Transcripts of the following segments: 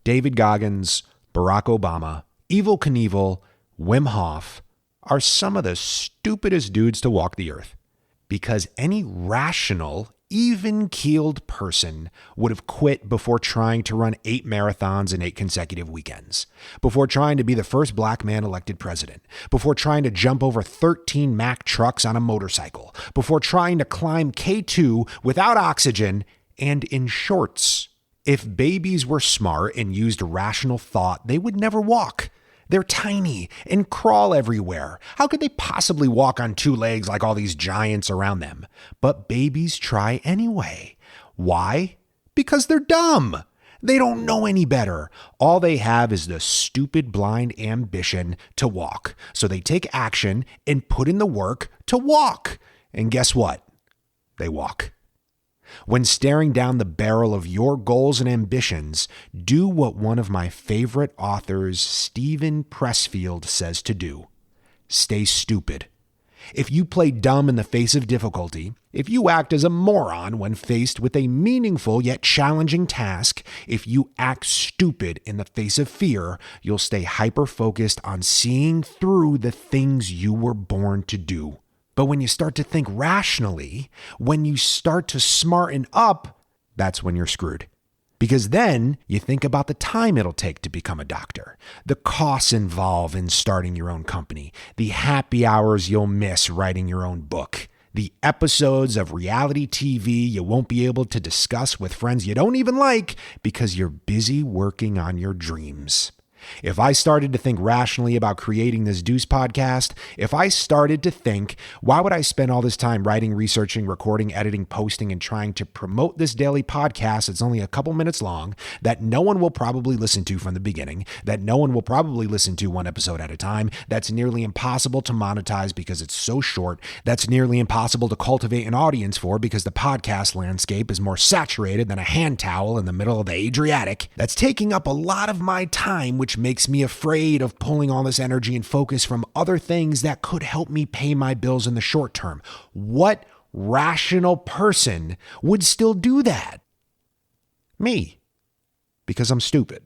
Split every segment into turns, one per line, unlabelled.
David Goggins, Barack Obama, Evel Knievel, Wim Hof are some of the stupidest dudes to walk the earth. Because any rational, even-keeled person would have quit before trying to run 8 marathons in 8 consecutive weekends, before trying to be the first black man elected president, before trying to jump over 13 Mack trucks on a motorcycle, before trying to climb K2 without oxygen and in shorts. If babies were smart and used rational thought, they would never walk. They're tiny and crawl everywhere. How could they possibly walk on 2 legs like all these giants around them? But babies try anyway. Why? Because they're dumb. They don't know any better. All they have is the stupid, blind ambition to walk. So they take action and put in the work to walk. And guess what? They walk. When staring down the barrel of your goals and ambitions, do what one of my favorite authors, Stephen Pressfield, says to do. Stay stupid. If you play dumb in the face of difficulty, if you act as a moron when faced with a meaningful yet challenging task, if you act stupid in the face of fear, you'll stay hyper-focused on seeing through the things you were born to do. But when you start to think rationally, when you start to smarten up, that's when you're screwed. Because then you think about the time it'll take to become a doctor, the costs involved in starting your own company, the happy hours you'll miss writing your own book, the episodes of reality TV you won't be able to discuss with friends you don't even like because you're busy working on your dreams. If I started to think rationally about creating this Deuce podcast, if I started to think, why would I spend all this time writing, researching, recording, editing, posting, and trying to promote this daily podcast that's only a couple minutes long, that no one will probably listen to from the beginning, that no one will probably listen to 1 episode at a time, that's nearly impossible to monetize because it's so short, that's nearly impossible to cultivate an audience for because the podcast landscape is more saturated than a hand towel in the middle of the Adriatic, that's taking up a lot of my time, which makes me afraid of pulling all this energy and focus from other things that could help me pay my bills in the short term. What rational person would still do that? Me, because I'm stupid.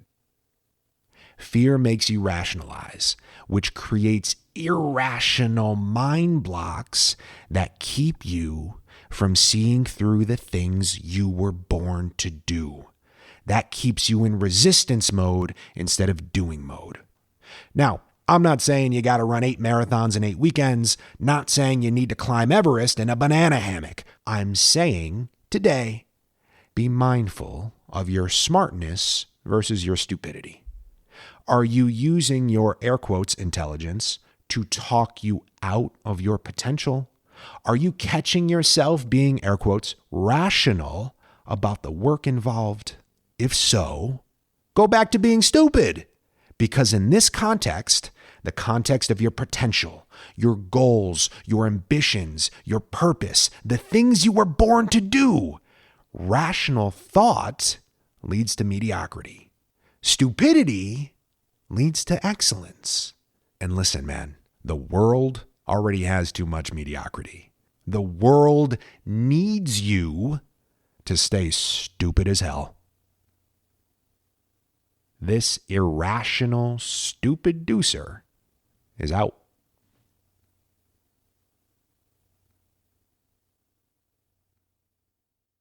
Fear makes you rationalize, which creates irrational mind blocks that keep you from seeing through the things you were born to do. That keeps you in resistance mode instead of doing mode. Now, I'm not saying you got to run 8 marathons in 8 weekends, not saying you need to climb Everest in a banana hammock. I'm saying today, be mindful of your smartness versus your stupidity. Are you using your air quotes intelligence to talk you out of your potential? Are you catching yourself being air quotes rational about the work involved? If so, go back to being stupid. Because in this context, the context of your potential, your goals, your ambitions, your purpose, the things you were born to do, rational thought leads to mediocrity. Stupidity leads to excellence. And listen, man, the world already has too much mediocrity. The world needs you to stay stupid as hell. This irrational, stupid deucer is out.